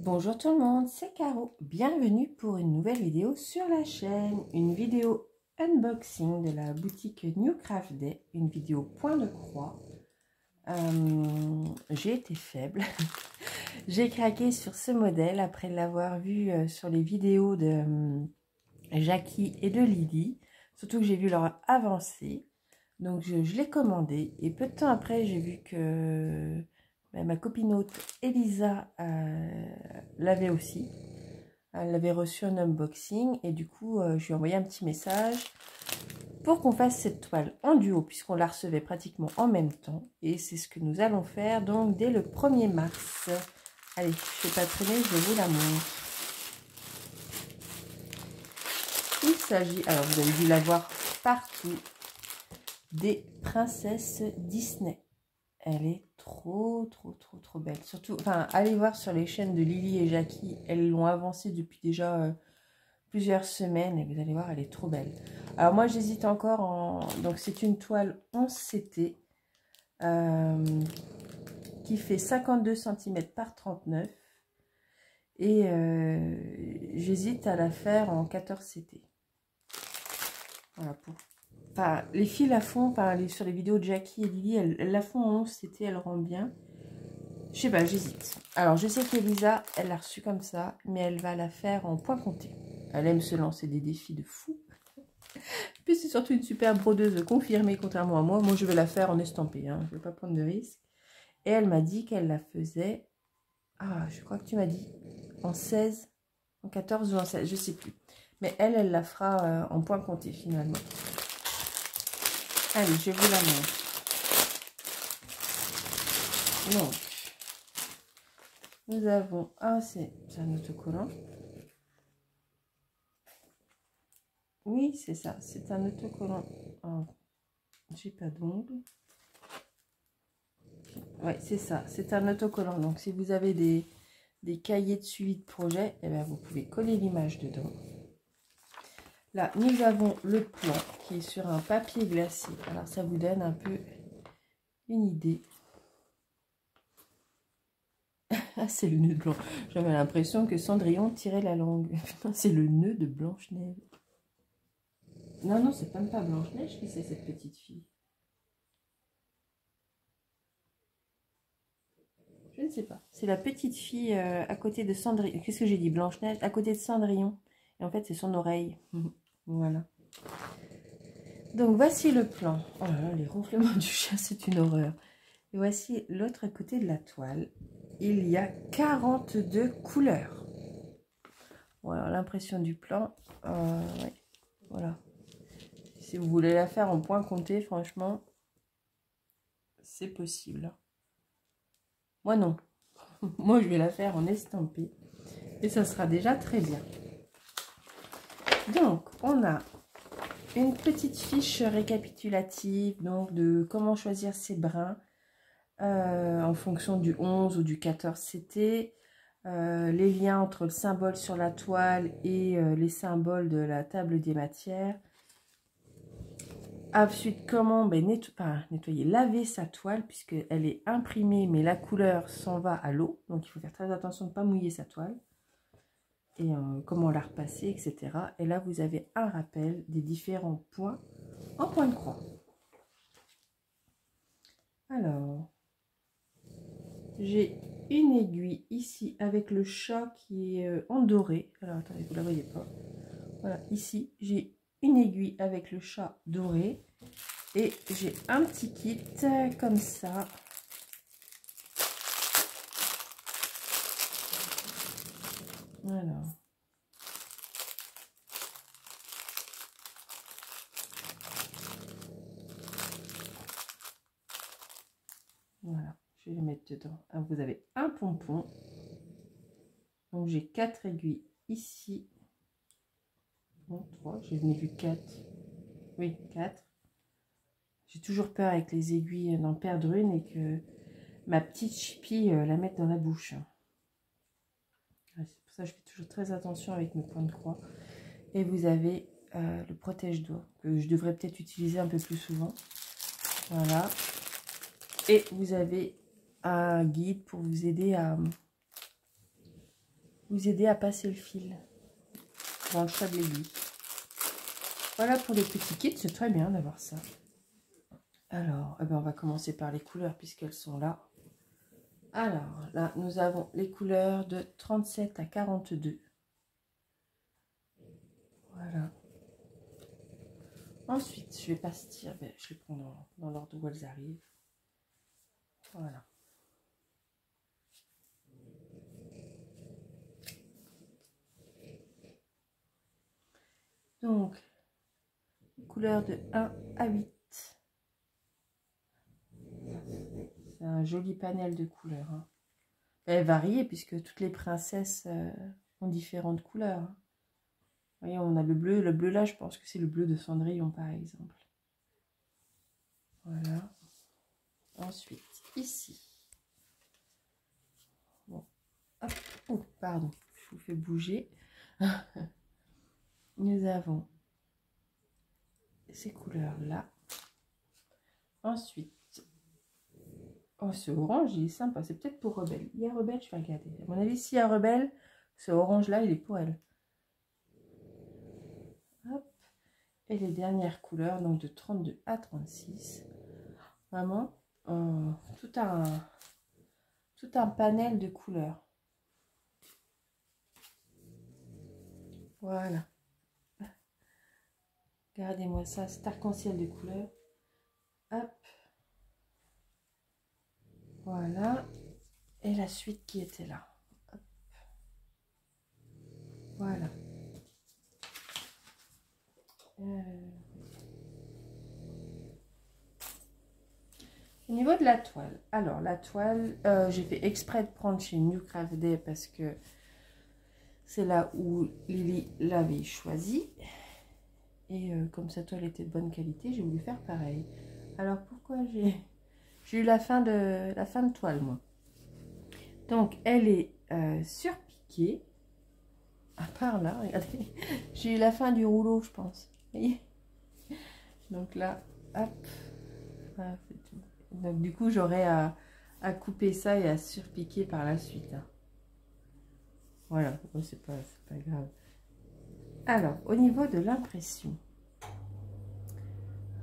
Bonjour tout le monde, c'est Caro. Bienvenue pour une nouvelle vidéo sur la chaîne. Une vidéo unboxing de la boutique New Craft Day. Une vidéo point de croix. J'ai été faible. J'ai craqué sur ce modèle après l'avoir vu sur les vidéos de Jackie et de Lily. Surtout que j'ai vu leur avancée. Donc je l'ai commandé. Et peu de temps après, j'ai vu que ma copine Elisa l'avait aussi. Elle avait reçu un unboxing et du coup, je lui ai envoyé un petit message pour qu'on fasse cette toile en duo puisqu'on la recevait pratiquement en même temps. Et c'est ce que nous allons faire donc dès le 1er mars. Allez, je ne fais pas traîner, je vous la montre. Il s'agit, alors vous avez dû la voir partout, des princesses Disney. Elle est trop belle. Surtout, enfin, allez voir sur les chaînes de Lily et Jackie. Elles l'ont avancée depuis déjà plusieurs semaines. Et vous allez voir, elle est trop belle. Alors moi, j'hésite encore en... Donc, c'est une toile 11 CT qui fait 52 cm par 39. Et j'hésite à la faire en 14 CT. Voilà, pour... Enfin, les filles la font, enfin, sur les vidéos de Jackie et Lily, elles la font en 11 CT, elle rend bien. Je sais pas, j'hésite. Alors, je sais qu'Elisa, elle l'a reçue comme ça, mais elle va la faire en point compté. Elle aime se lancer des défis de fou. Puis c'est surtout une super brodeuse confirmée, contrairement à moi. Moi, je vais la faire en estampé, hein. Je ne vais pas prendre de risque. Et elle m'a dit qu'elle la faisait... Ah, je crois que tu m'as dit en 16, en 14 ou en 16, je sais plus. Mais elle la fera en point compté, finalement. Allez, je vous la montre. Donc, nous avons... Ah, c'est un autocollant. Oui, c'est ça. C'est un autocollant. Oh, j'ai pas d'ongles. Oui, c'est ça. C'est un autocollant. Donc, si vous avez des cahiers de suivi de projet, eh bien, vous pouvez coller l'image dedans. Là, nous avons le plan qui est sur un papier glacé. Alors, ça vous donne un peu une idée. Ah, c'est le nœud de Blanche. J'avais l'impression que Cendrillon tirait la langue. C'est le nœud de Blanche-Neige. Non, non, c'est même pas Blanche-Neige qui c'est cette petite fille. Je ne sais pas. C'est la petite fille à côté de Cendrillon. Qu'est-ce que j'ai dit? Blanche-Neige à côté de Cendrillon. Et en fait, c'est son oreille. Voilà. Donc, voici le plan. Oh là là, les ronflements du chat, c'est une horreur. Et voici l'autre côté de la toile. Il y a 42 couleurs. Voilà l'impression du plan. Ouais. Voilà. Si vous voulez la faire en point compté, franchement, c'est possible. Moi, non. Moi, je vais la faire en estampé. Et ça sera déjà très bien. Donc, on a une petite fiche récapitulative donc, de comment choisir ses brins en fonction du 11 ou du 14 CT. Les liens entre le symbole sur la toile et les symboles de la table des matières. Ensuite, comment nettoyer, laver sa toile puisqu'elle est imprimée mais la couleur s'en va à l'eau. Donc, il faut faire très attention de ne pas mouiller sa toile. Et comment la repasser, etc. Et là, vous avez un rappel des différents points en point de croix. Alors, j'ai une aiguille ici avec le chat qui est en doré. Alors, attendez, vous ne la voyez pas. Voilà, ici, j'ai une aiguille avec le chat doré. Et j'ai un petit kit comme ça. Alors. Voilà, je vais les mettre dedans. Alors, vous avez un pompon. Donc, j'ai 4 aiguilles ici. Bon, 3, j'en ai vu 4. Oui, 4. J'ai toujours peur avec les aiguilles d'en perdre une et que ma petite chipie la mette dans la bouche. C'est pour ça que je fais toujours très attention avec mes points de croix. Et vous avez le protège-doigts que je devrais peut-être utiliser un peu plus souvent. Voilà. Et vous avez un guide pour vous aider vous aider à passer le fil dans le chat de l'aiguille. Voilà pour les petits kits, c'est très bien d'avoir ça. Alors, eh ben, on va commencer par les couleurs puisqu'elles sont là. Alors, là, nous avons les couleurs de 37 à 42. Voilà. Ensuite, je vais pastir, ben, je les prends dans l'ordre où elles arrivent. Voilà. Donc, couleur de 1 à 8. C'est un joli panel de couleurs. Hein. Elle varie puisque toutes les princesses ont différentes couleurs. Hein. Vous voyez, on a le bleu là, je pense que c'est le bleu de Cendrillon par exemple. Voilà. Ensuite, ici. Bon. Hop. Oh, pardon, je vous fais bouger. Nous avons ces couleurs là. Ensuite, oh, ce orange, il est sympa. C'est peut-être pour Rebelle. Il y a Rebelle, je vais regarder. À mon avis, s'il y a Rebelle, ce orange là, il est pour elle. Hop. Et les dernières couleurs, donc de 32 à 36. Vraiment, tout un panel de couleurs. Voilà. Regardez-moi ça, cet arc-en-ciel de couleurs. Hop. Voilà. Et la suite qui était là. Hop. Voilà. Au niveau de la toile. Alors, la toile, j'ai fait exprès de prendre chez New Craft Day parce que c'est là où Lily l'avait choisi. Et comme sa toile était de bonne qualité, j'ai voulu faire pareil. Alors, pourquoi j'ai eu la fin de toile, moi? Donc, elle est surpiquée. À part là, regardez. J'ai eu la fin du rouleau, je pense. Vous voyez? Donc là, hop. Voilà, c'est tout. Donc, du coup, j'aurai à couper ça et à surpiquer par la suite. Hein. Voilà, bon, c'est pas grave. Alors, au niveau de l'impression,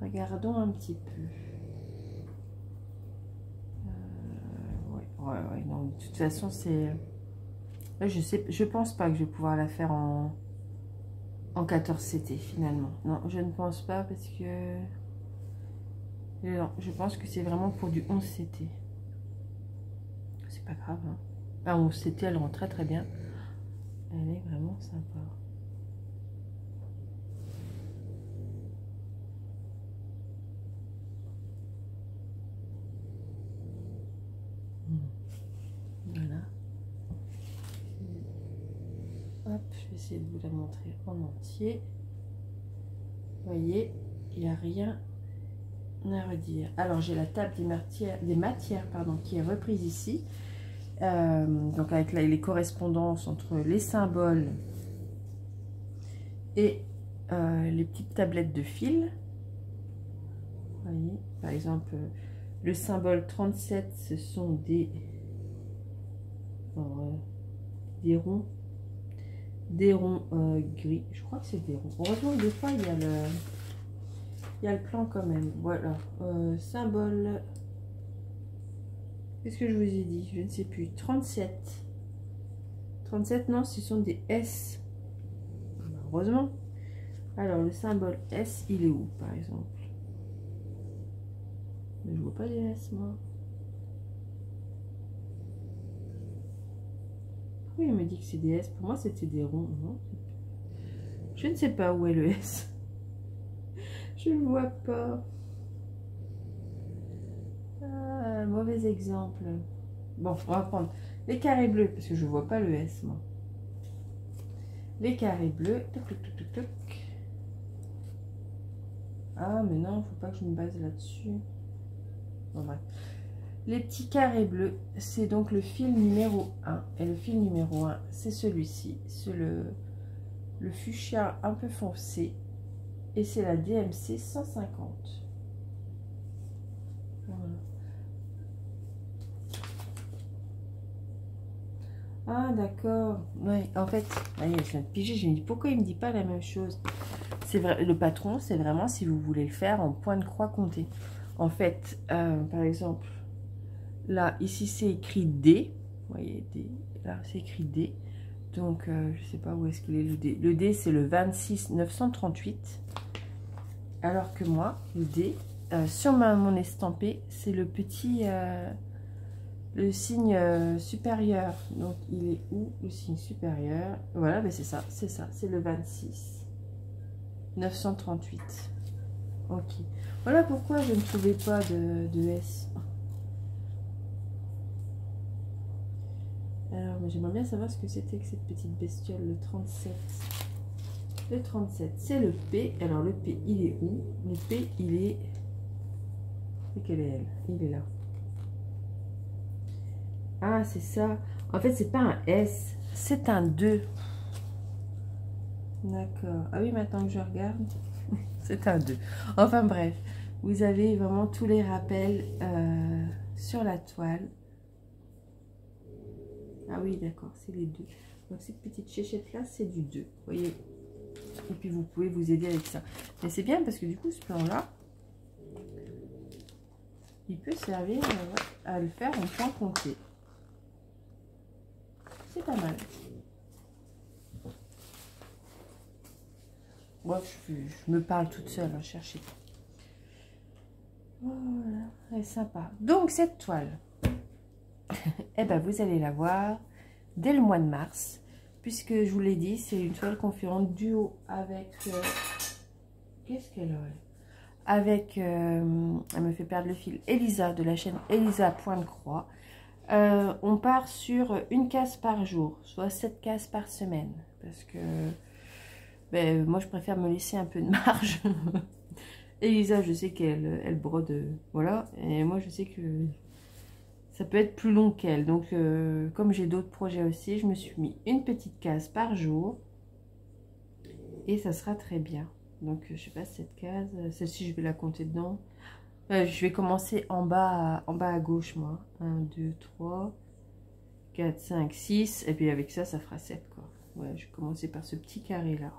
regardons un petit peu. Ouais, non, de toute façon, c'est... Je pense pas que je vais pouvoir la faire en 14 CT, finalement. Non, je ne pense pas parce que... Non, je pense que c'est vraiment pour du 11 CT. C'est pas grave, hein. Ah, 11 CT, elle rend très très bien. Elle est vraiment sympa. Voilà. Hop, je vais essayer de vous la montrer en entier. Vous voyez, il n'y a rien à redire. Alors, j'ai la table des matières pardon, qui est reprise ici. Donc, avec les correspondances entre les symboles et les petites tablettes de fil. Vous voyez, par exemple, le symbole 37, ce sont des ronds. Des ronds gris. Je crois que c'est des ronds. Heureusement, des fois, il y a le plan quand même. Voilà. Symbole. Qu'est-ce que je vous ai dit? Je ne sais plus. 37. 37, non, ce sont des S. Heureusement. Alors, le symbole S, il est où, par exemple? Mais je vois pas les S, moi. Oui, il me dit que c'est des S. Pour moi, c'était des ronds. Non, je ne sais pas où est le S. Je ne vois pas. Ah, mauvais exemple. Bon, on va prendre les carrés bleus, parce que je ne vois pas le S, moi. Les carrés bleus. Touc, touc, touc, touc, touc. Ah, mais non, il ne faut pas que je me base là-dessus. Bon, bref. Les petits carrés bleus, c'est donc le fil numéro 1. Et le fil numéro 1, c'est celui-ci. C'est le fuchsia un peu foncé. Et c'est la DMC 150. Voilà. Ah, d'accord. Ouais, en fait, allez, je viens de piger, je me dis pourquoi il me dit pas la même chose. C'est vrai, le patron, c'est vraiment si vous voulez le faire en point de croix compté. En fait, par exemple, là, ici, c'est écrit D. Vous voyez, D. Là, c'est écrit D. Donc, je sais pas où est-ce qu'il est le D. Le D, c'est le 26 938. Alors que moi, le D, sur mon estampé, c'est le petit... le signe supérieur. Donc, il est où le signe supérieur? Voilà, ben c'est ça, c'est le 26 938. Ok. Voilà pourquoi je ne trouvais pas de S. Alors, j'aimerais bien savoir ce que c'était que cette petite bestiole, le 37. Le 37, c'est le P. Alors, le P, il est où? Le P, il est... Et quelle est elle? Il est là. Ah, c'est ça. En fait, c'est pas un S, c'est un 2. D'accord. Ah oui, maintenant que je regarde, c'est un 2. Enfin bref, vous avez vraiment tous les rappels sur la toile. Ah oui, d'accord, c'est les 2. Donc cette petite chéchette-là, c'est du 2. Vous voyez? Et puis vous pouvez vous aider avec ça. Mais c'est bien parce que du coup, ce plan-là, il peut servir à le faire en point compté. C'est pas mal. Moi, je me parle toute seule, hein, cherchez pas. Voilà, elle est sympa. Donc, cette toile, eh ben, vous allez la voir dès le mois de mars, puisque je vous l'ai dit, c'est une toile conférente duo avec... qu'est-ce qu'elle a? Avec, elle me fait perdre le fil, Elisa, de la chaîne Elisa Point de Croix. On part sur une case par jour, soit 7 cases par semaine, parce que ben, moi, je préfère me laisser un peu de marge. Elisa, je sais qu'elle brode, voilà. Et moi, je sais que ça peut être plus long qu'elle. Donc, comme j'ai d'autres projets aussi, je me suis mis une petite case par jour. Et ça sera très bien. Donc, je sais pas, cette case, celle-ci, je vais la compter dedans. Je vais commencer en bas à gauche, moi. 1, 2, 3, 4, 5, 6. Et puis, avec ça, ça fera 7, quoi. Ouais, je vais commencer par ce petit carré-là.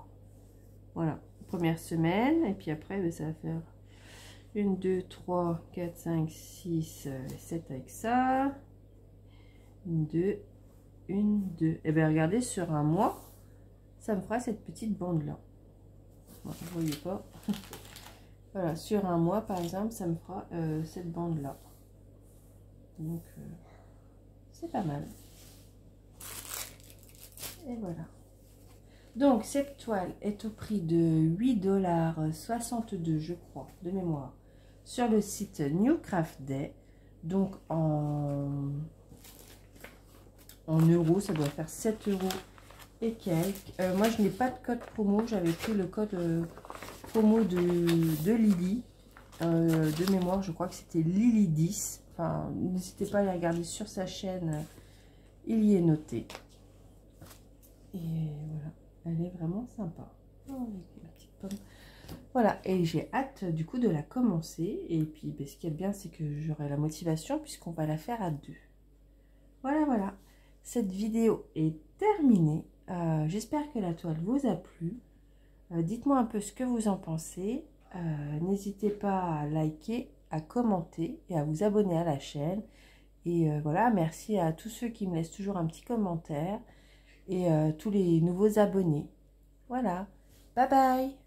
Voilà. Première semaine. Et puis après, ben, ça va faire... 1, 2, 3, 4, 5, 6, 7 avec ça. 1, 2, 1, 2. Et bien, regardez, sur un mois, ça me fera cette petite bande-là. Bon, vous voyez pas. Voilà, sur un mois, par exemple, ça me fera cette bande-là. Donc, c'est pas mal. Et voilà. Donc, cette toile est au prix de 8,62 $, je crois, de mémoire, sur le site New Craft Day. Donc en euros, ça doit faire 7 € et quelques. Moi, je n'ai pas de code promo. J'avais pris le code promo de Lily. De mémoire, je crois que c'était Lily 10. Enfin, n'hésitez pas à aller regarder sur sa chaîne. Il y est noté. Et voilà, elle est vraiment sympa. Oh, avec la petite pomme. Voilà, et j'ai hâte du coup de la commencer. Et puis, ben, ce qui est bien, c'est que j'aurai la motivation puisqu'on va la faire à 2. Voilà, voilà. Cette vidéo est terminée. J'espère que la toile vous a plu. Dites-moi un peu ce que vous en pensez. N'hésitez pas à liker, à commenter et à vous abonner à la chaîne. Et voilà, merci à tous ceux qui me laissent toujours un petit commentaire et tous les nouveaux abonnés. Voilà, bye bye!